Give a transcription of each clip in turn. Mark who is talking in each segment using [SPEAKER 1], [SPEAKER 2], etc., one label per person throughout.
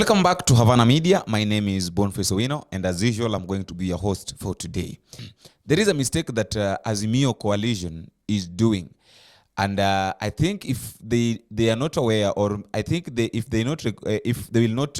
[SPEAKER 1] Welcome back to Havana Media. My name is Owino, and as usual, I'm going to be your host for today. There is a mistake that Azimio coalition is doing, and I think if they are not aware, or I think if they will not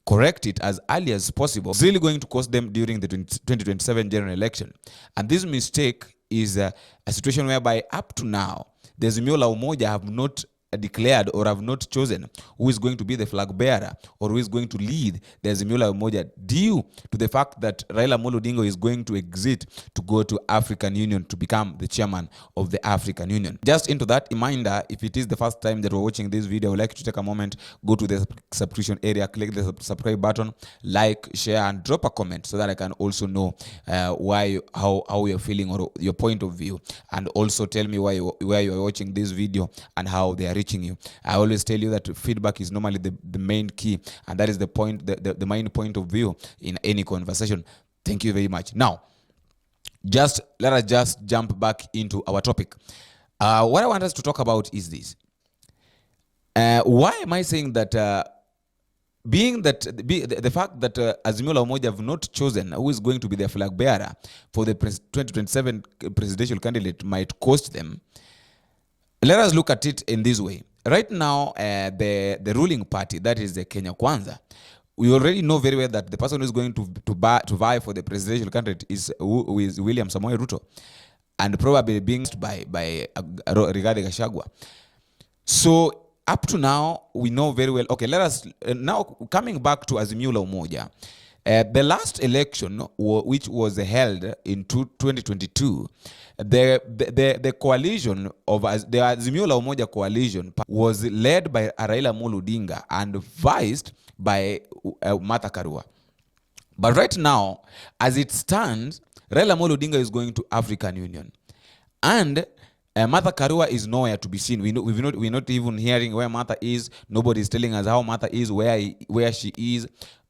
[SPEAKER 1] correct it as early as possible, it's really going to cost them during the 2027 general election. And this mistake is a situation whereby up to now, the Azimio la Umoja have not declared or have not chosen who is going to be the flag bearer or who is going to lead the Azimio la Umoja, due to the fact that Raila Amolo Odinga is going to exit to go to African Union to become the chairman of the African Union. Just into that reminder, if it is the first time that we're watching this video, I would like to take a moment, go to the subscription area, click the subscribe button, like, share, and drop a comment so that I can also know how you're feeling or your point of view, and also tell me where you're watching this video and how they are reaching you. I always tell you that feedback is normally the main key, and that is the point, the main point of view in any conversation. Thank you very much. Now, let us just jump back into our topic. What I want us to talk about is this. Why am I saying that? The fact that Azimio la Umoja have not chosen who is going to be their flag bearer for the 2027 presidential candidate might cost them. Let us look at it in this way. Right now, the ruling party, that is the Kenya Kwanza, we already know very well that the person who is going to vie for the presidential candidate is William Samoei Ruto, and probably being by Rigathi Gachagua. So up to now, we know very well. Okay, let us now coming back to Azimio la Umoja. The last election, which was held in 2022, the coalition of the Azimio la Umoja coalition was led by Raila Amolo Odinga and viced by Martha Karua. But right now, as it stands, Raila Amolo Odinga is going to African Union, and Martha Karua is nowhere to be seen. We're not even hearing where Martha is. Nobody is telling us how Martha is, where she is.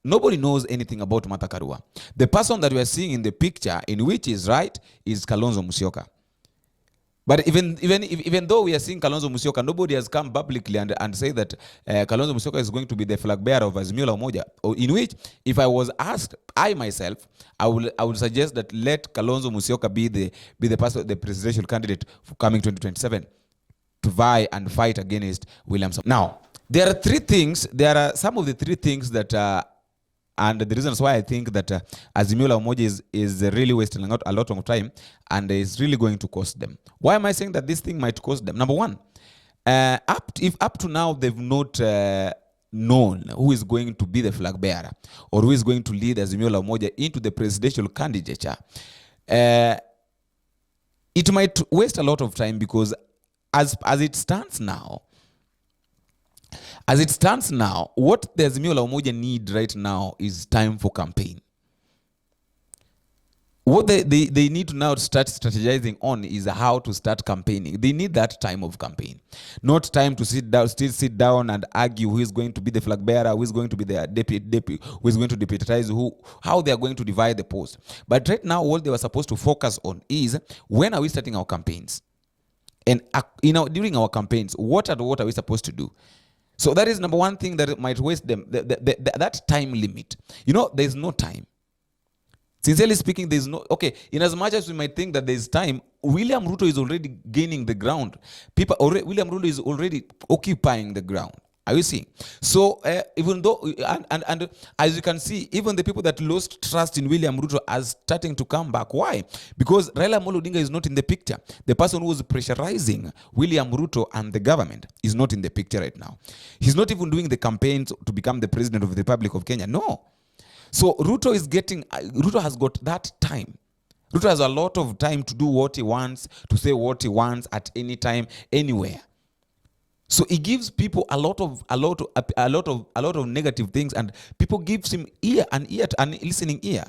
[SPEAKER 1] Nobody knows anything about Martha Karua. The person that we are seeing in the picture, in which is right, is Kalonzo Musyoka. But even though we are seeing Kalonzo Musyoka, nobody has come publicly and say that Kalonzo Musyoka is going to be the flag bearer of Azimio la Umoja. In which, if I was asked, I myself, I would suggest that let Kalonzo Musyoka be the person, the presidential candidate for coming 2027 to vie and fight against William Samoei. Now, there are three things. There are some of the three things that. And the reasons why I think that Azimio la Umoja is really wasting a lot of time and is really going to cost them. Why am I saying that this thing might cost them? Number one, if up to now they've not known who is going to be the flag bearer or who is going to lead Azimio la Umoja into the presidential candidature, it might waste a lot of time, because as it stands now, what the Azimio la Umoja need right now is time for campaign. What they need to now start strategizing on is how to start campaigning. They need that time of campaign, not time to sit down and argue who is going to be the flag bearer, who is going to be the deputy, who is going to deputize how they are going to divide the post. But right now, all they were supposed to focus on is, when are we starting our campaigns? And during our campaigns, what are we supposed to do? So that is number one thing that might waste them, that time limit. There is no time. Sincerely speaking, there is no, okay, in as much as we might think that there is time, William Ruto is already gaining the ground. William Ruto is already occupying the ground. Are you seeing? So even though, and as you can see, even the people that lost trust in William Ruto are starting to come back. Why? Because Raila Amolo Odinga is not in the picture. The person who was pressurizing William Ruto and the government is not in the picture right now. He's not even doing the campaigns to become the president of the Republic of Kenya. No. So Ruto has got that time. Ruto has a lot of time to do what he wants, to say what he wants at any time, anywhere. So he gives people a lot of negative things, and people gives him and listening ear.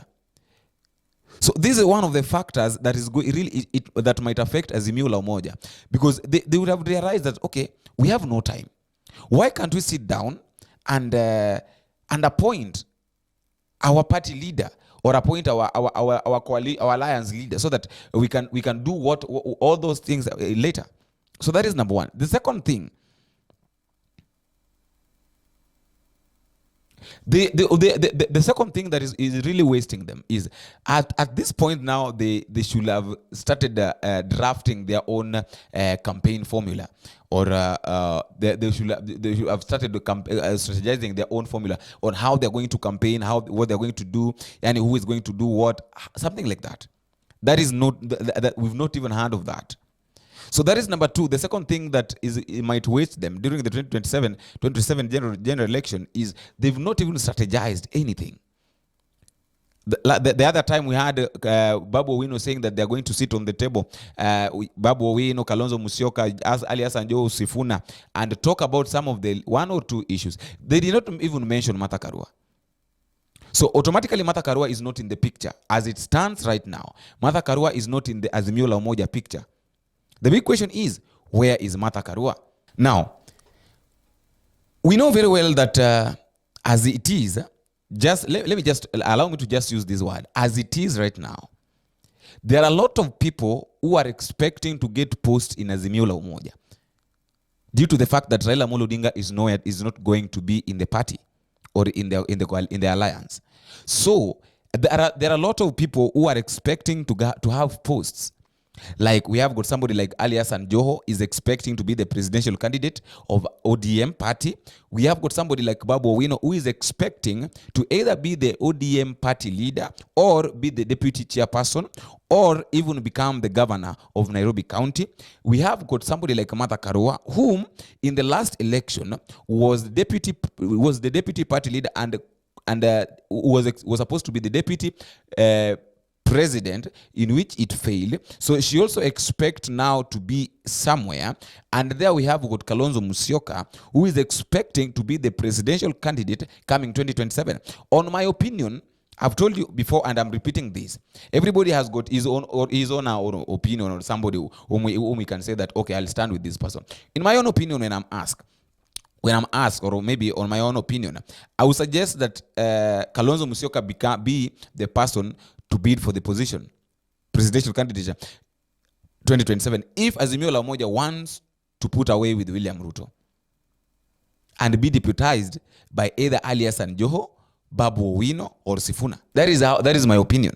[SPEAKER 1] So this is one of the factors that is that might affect Azimio la Umoja, because they would have realized that, okay, we have no time. Why can't we sit down and appoint our party leader, or appoint our alliance leader, so that we can do all those things later? So that is number one. The second thing, The second thing that is really wasting them is at this point now they should have started drafting their own campaign formula, or they should have started strategizing their own formula on how they're going to campaign, what they're going to do, and who is going to do what, something like that. That is not that we've not even heard of that. So that is number two. The second thing that it might waste them during the 2027 general election is they've not even strategized anything. The other time we had Babu Owino saying that they're going to sit on the table, Babu Owino, Kalonzo Musyoka, alias Joho Sifuna, and talk about some of the one or two issues. They did not even mention Martha Karua. So automatically Martha Karua is not in the picture. As it stands right now, Martha Karua is not in the Azimio picture. The big question is, where is Martha Karua? Now, we know very well that as it is, let me just allow me to just use this word. As it is right now, there are a lot of people who are expecting to get posts in Azimio la Umoja due to the fact that Raila Amolo Odinga is not going to be in the party or in the alliance. So there are a lot of people who are expecting to have posts. Like we have got somebody like alias Joho is expecting to be the presidential candidate of ODM party. We have got somebody like Babu Owino who is expecting to either be the ODM party leader or be the deputy chairperson or even become the governor of Nairobi County. We have got somebody like Martha Karua, whom in the last election was the deputy party leader and was supposed to be the deputy president, in which it failed. So she also expects now to be somewhere. And there we have got Kalonzo Musyoka, who is expecting to be the presidential candidate coming 2027. On my opinion, I've told you before and I'm repeating this. Everybody has got his own opinion, or somebody whom we can say that, okay, I'll stand with this person. In my own opinion, when I'm asked, or maybe on my own opinion, I would suggest that Kalonzo Musyoka be the person to bid for the position, presidential candidate 2027, if Azimio la Umoja wants to put away with William Ruto and be deputized by either alias Joho, Babu Owino, or Sifuna. That is my opinion.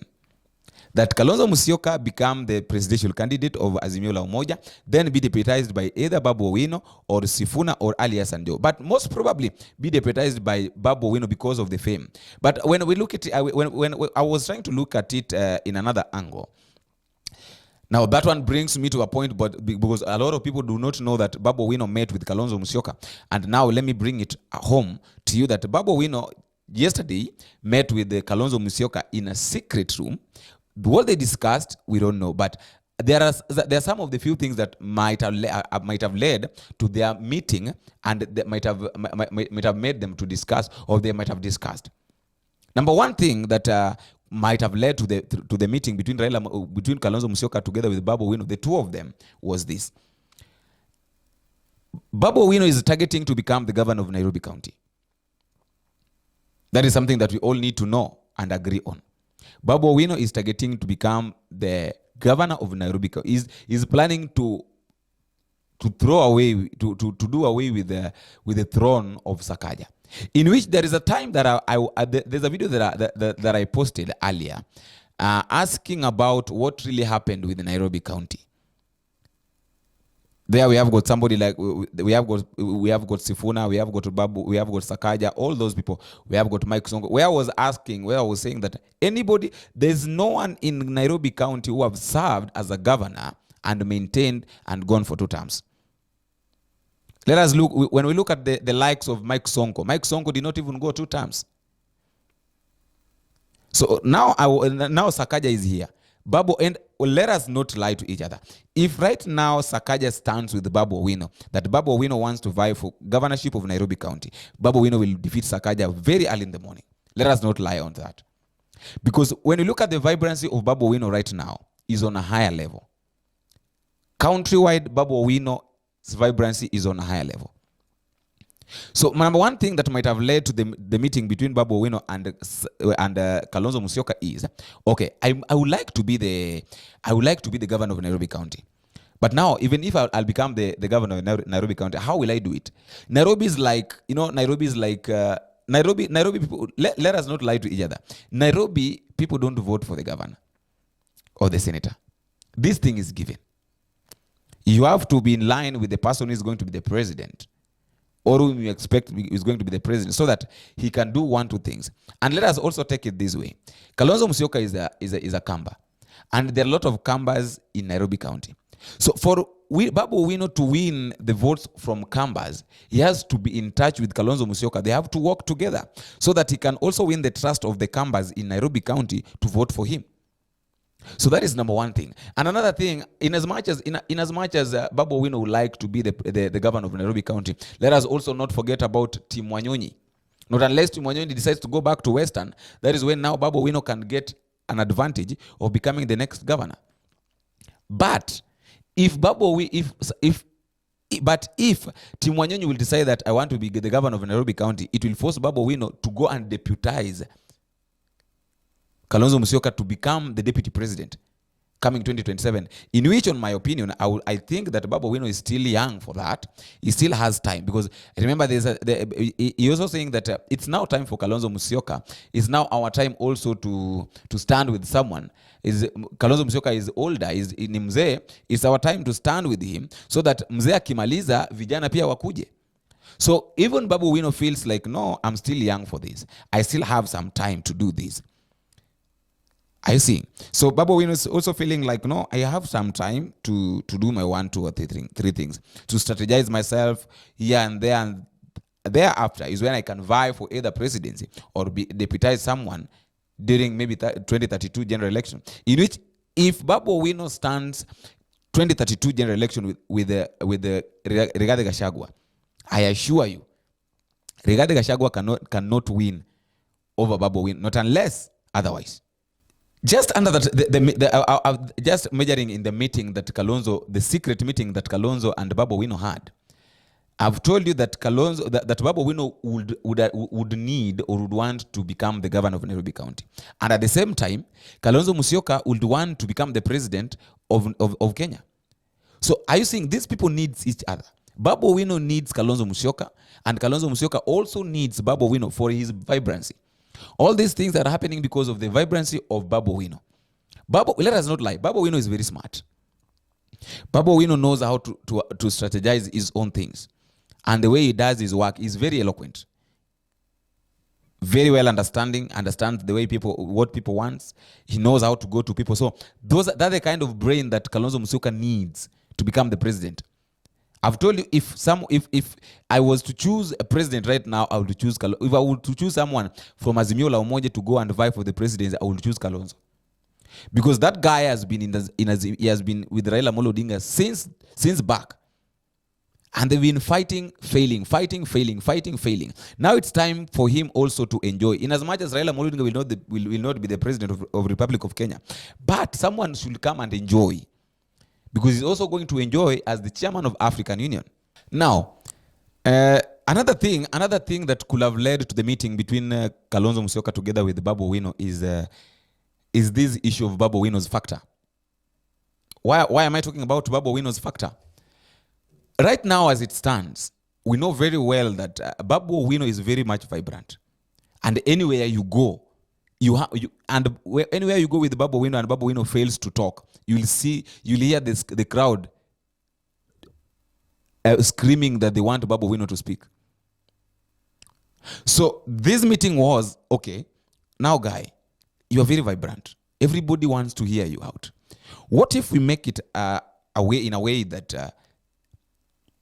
[SPEAKER 1] That Kalonzo Musyoka become the presidential candidate of Azimio la Umoja, then be deputized by either Babu Owino or Sifuna or alias Joho. But most probably be deputized by Babu Owino because of the fame. But when we look at it, when I was trying to look at it in another angle. Now that one brings me to a point, but because a lot of people do not know that Babu Owino met with Kalonzo Musyoka, and now let me bring it home to you that Babu Owino yesterday met with the Kalonzo Musyoka in a secret room. What they discussed, we don't know, but there are some of the few things that might have led to their meeting, and that might have made them to discuss, or they might have discussed. Number one thing that might have led to the meeting between Kalonzo Musyoka together with Babu Owino, the two of them, was this: Babu Owino is targeting to become the governor of Nairobi County. That is something that we all need to know and agree on. Babu Owino is targeting to become the governor of Nairobi County. Is planning to throw away, to do away with the throne of Sakaja. In which there is a time that there's a video that I posted earlier, asking about what really happened with Nairobi County. There we have got somebody like we have got Sifuna, we have got Babu, we have got Sakaja, all those people. We have got Mike Sonko. Where I was saying that there's no one in Nairobi County who have served as a governor and maintained and gone for 2 terms. Let us look, when we look at the likes of Mike Sonko did not even go 2 terms. So now Sakaja is here. Babu, and let us not lie to each other. If right now Sakaja stands with Babu Owino, that Babu Owino wants to vie for governorship of Nairobi County, Babu Owino will defeat Sakaja very early in the morning. Let us not lie on that. Because when you look at the vibrancy of Babu Owino right now, is on a higher level. Countrywide, Babu Owino's vibrancy is on a higher level. So number one thing that might have led to the meeting between Babu Owino and Kalonzo Musyoka is, okay, I would like to be the governor of Nairobi County. But now, even if I'll become the governor of Nairobi County, how will I do it? Nairobi is like Nairobi people, let us not lie to each other. Nairobi people don't vote for the governor or the senator. This thing is given. You have to be in line with the person who is going to be the president, or whom you expect is going to be the president, so that he can do one, two things. And let us also take it this way. Kalonzo Musyoka is a Kamba. And there are a lot of Kambas in Nairobi County. So for Babu Owino to win the votes from Kambas, he has to be in touch with Kalonzo Musyoka. They have to work together so that he can also win the trust of the Kambas in Nairobi County to vote for him. So that is number one thing. And another thing, in as much as Babu Owino would like to be the governor of Nairobi County, let us also not forget about Tim Wanyonyi. Not unless Tim Wanyonyi decides to go back to Western, that is when now Babu Owino can get an advantage of becoming the next governor. But if if Tim Wanyonyi will decide that I want to be the governor of Nairobi County, it will force Babu Owino to go and deputize Kalonzo Musyoka to become the deputy president coming 2027, in which, on my opinion, I think that Babu Owino is still young for that. He still has time, because remember, he's also saying that it's now time for Kalonzo Musyoka. It's now our time also to stand with someone. Kalonzo Musyoka is older, ni mzee. It's our time to stand with him, so that mzee akimaliza vijana pia wakuje. So even Babu Owino feels like, no, I'm still young for this. I still have some time to do this. I see. So Babu Owino is also feeling like, no, I have some time to do my 1, 2, or 3 things, to strategize myself here and there, and thereafter is when I can vie for either presidency or deputize someone during maybe 2032 general election. In which, if Babu Owino stands 2032 general election with the Rigathi Gachagua, I assure you, Rigathi Gachagua cannot win over Babu Owino, not unless otherwise. Just under that, just measuring in the meeting that the secret meeting that Kalonzo and Babu Owino had, I've told you that that Babu Owino would need or would want to become the governor of Nairobi County, and at the same time, Kalonzo Musyoka would want to become the president of Kenya. So, are you saying these people need each other? Babu Owino needs Kalonzo Musyoka, and Kalonzo Musyoka also needs Babu Owino for his vibrancy. All these things are happening because of the vibrancy of Babu Owino. Let us not lie, Babu Owino is very smart. Babu Owino knows how to strategize his own things. And the way he does his work is very eloquent. Very well understands the way what people want. He knows how to go to people. So that's the kind of brain that Kalonzo Musyoka needs to become the president. I've told you, if I was to choose a president right now, I would choose Kalonzo. If I were to choose someone from Azimio'S to go and vie for the presidency, I would choose Kalonzo. Because that guy has been he has been with Raila Odinga since back. And they've been fighting, failing. Now it's time for him also to enjoy. In as much as Raila Odinga will not be the president of Republic of Kenya, but someone should come and enjoy, because he's also going to enjoy as the chairman of African Union. Now, another thing that could have led to the meeting between Kalonzo Musyoka together with Babu Owino is this issue of Babu Owino's factor. Why am I talking about Babu Owino's factor? Right now, as it stands, we know very well that Babu Owino is very much vibrant, and anywhere you go, anywhere you go with Babu Owino and Babu Owino fails to talk, you'll hear the crowd screaming that they want Babu Owino to speak. So this meeting was, okay, now guy, you are very vibrant. Everybody wants to hear you out. What if we make it in a way that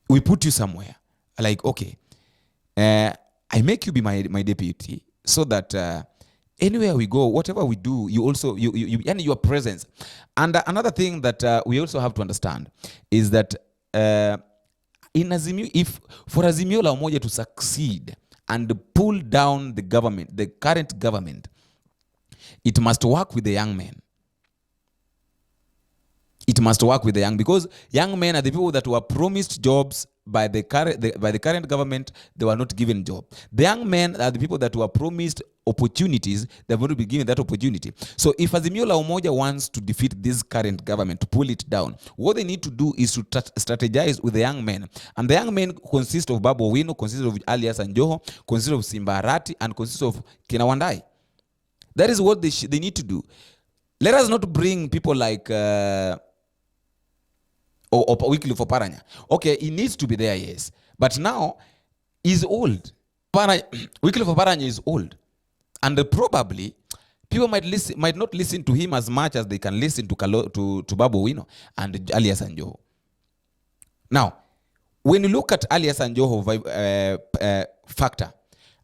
[SPEAKER 1] we put you somewhere? Like, okay, I make you be my deputy, so that anywhere we go, whatever we do, you and your presence. And another thing that we also have to understand is that in Azimio, for Azimio to succeed and pull down the government, the current government, it must work with the young men. It must work with the young, because young men are the people that were promised jobs by the current government. They were not given job. The young men are the people that were promised opportunities, they're going to be given that opportunity. So if Azimio la Umoja wants to defeat this current government, to pull it down, what they need to do is to strategize with the young men. And the young men consist of Babu Owino, consist of Alias and Joho, consist of Simba Arati, and consist of Kina Wandai. That is what they need to do. Let us not bring people like or Wycliffe Oparanya. Okay, he needs to be there, yes. But now, he's old. Wycliffe Oparanya is old. And probably, people might not listen to him as much as they can listen to Babu Owino and Alias and Joho. Now, when you look at Alias and Joho factor,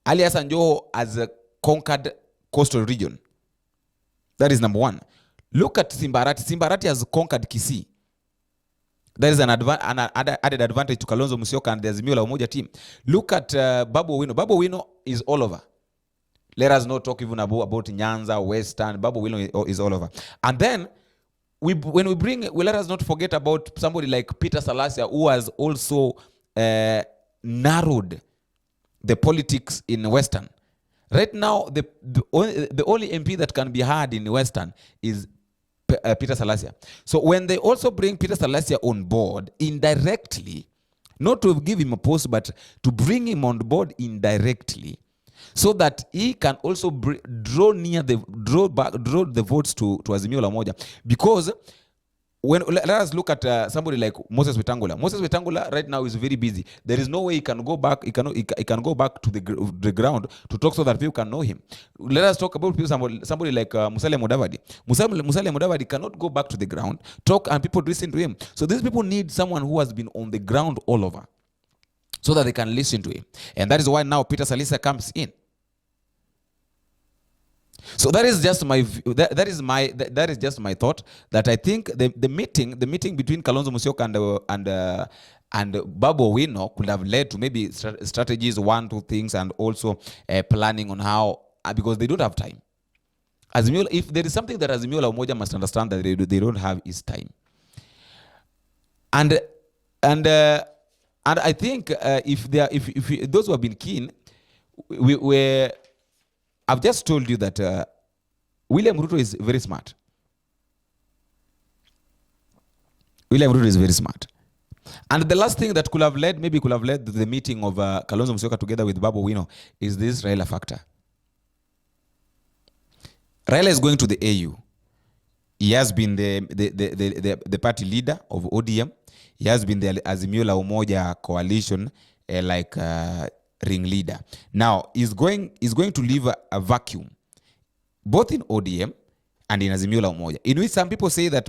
[SPEAKER 1] Alias and Joho has conquered coastal region. That is number one. Look at Simba Arati. Simba Arati has conquered Kisii. That is an added advantage to Kalonzo Musyoka and the Azimio la Umoja team. Look at Babu Owino. Babu Owino is all over. Let us not talk even about Nyanza, Western. Babu Owino is all over. And then, when we bring, let us not forget about somebody like Peter Salasya, who has also narrowed the politics in Western. Right now, the only MP that can be had in Western is Peter Salasya. So when they also bring Peter Salasya on board indirectly, not to give him a post, but to bring him on board indirectly, so that he can also draw the votes to Azimio la Umoja. Because let us look at somebody like Moses Wetangula. Moses Wetangula right now is very busy. There is no way he can go back. He can go back to the ground to talk so that people can know him. Let us talk about people, somebody like Musalia Mudavadi. Musalia Mudavadi cannot go back to the ground, talk, and people listen to him. So these people need someone who has been on the ground all over, so that they can listen to him. And that is why now Peter Salasya comes in. So that is just my thought, that I think the meeting between Kalonzo Musyoka and Babu Owino could have led to maybe strategies, 1, 2 things, and also planning on how, because they don't have time. If there is something that Azimio la Umoja must understand that they don't have, is time. And I think if those who have been keen, I've just told you that William Ruto is very smart. William Ruto is very smart. And the last thing that could have led to the meeting of Kalonzo Musyoka together with Babu Owino is this Raila factor. Raila is going to the AU. He has been the party leader of ODM. He has been the Azimio la Umoja coalition ring leader. Now, he's going to leave a vacuum, both in ODM and in Azimio la Umoja, in which some people say that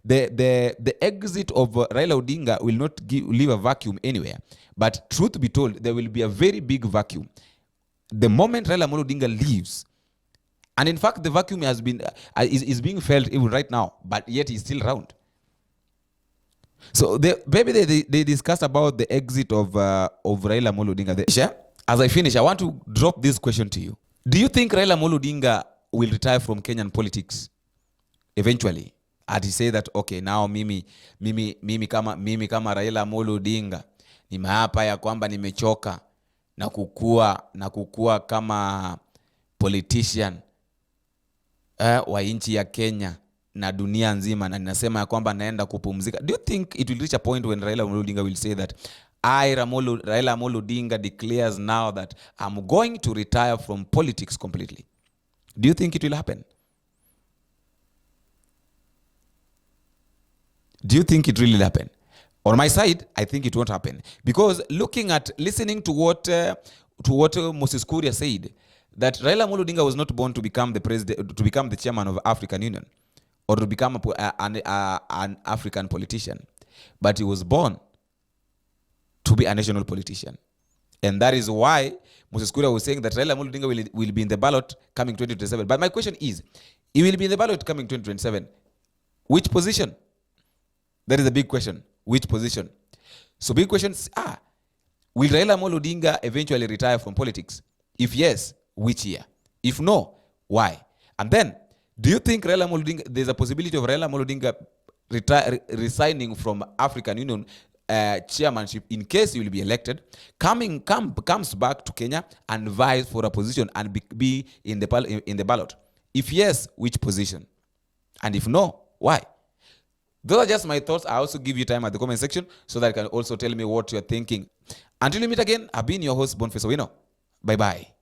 [SPEAKER 1] the exit of Raila Odinga will not leave a vacuum anywhere. But truth be told, there will be a very big vacuum the moment Raila Odinga leaves. And in fact, the vacuum has been is being felt even right now, but yet he's still around. So maybe they discussed about the exit of Raila Odinga. As I finish, I want to drop this question to you. Do you think Raila Odinga will retire from Kenyan politics eventually? And he say that, okay, now mimi kama Raila Odinga nimeapa ya kwamba nimechoka na kukua kama politician wa nchi ya Kenya na dunia nzima, na ninasema ya kwamba naenda kupumzika. Do you think it will reach a point when Raila Odinga will say that Raila Odinga declares now that I'm going to retire from politics completely? Do you think it will happen? Do you think it really will happen? On my side, I think it won't happen, because listening to what Moses Kuria said, that Raila Odinga was not born to become the president, to become the chairman of African Union, or to become an African politician, but he was born to be a national politician. And that is why Moses Kuria was saying that Raila Odinga will be in the ballot coming 2027. But my question is, he will be in the ballot coming 2027. Which position? That is a big question. Which position? So big questions are, will Raila Odinga eventually retire from politics? If yes, which year? If no, why? And then, do you think there's a possibility of Raila Odinga resigning from African Union chairmanship, in case you will be elected, comes back to Kenya and vies for a position and be in the ballot? If yes, which position? And if no, why? Those are just my thoughts. I also give you time at the comment section so that you can also tell me what you're thinking. Until we meet again, I've been your host, Boniface Owino. Bye-bye.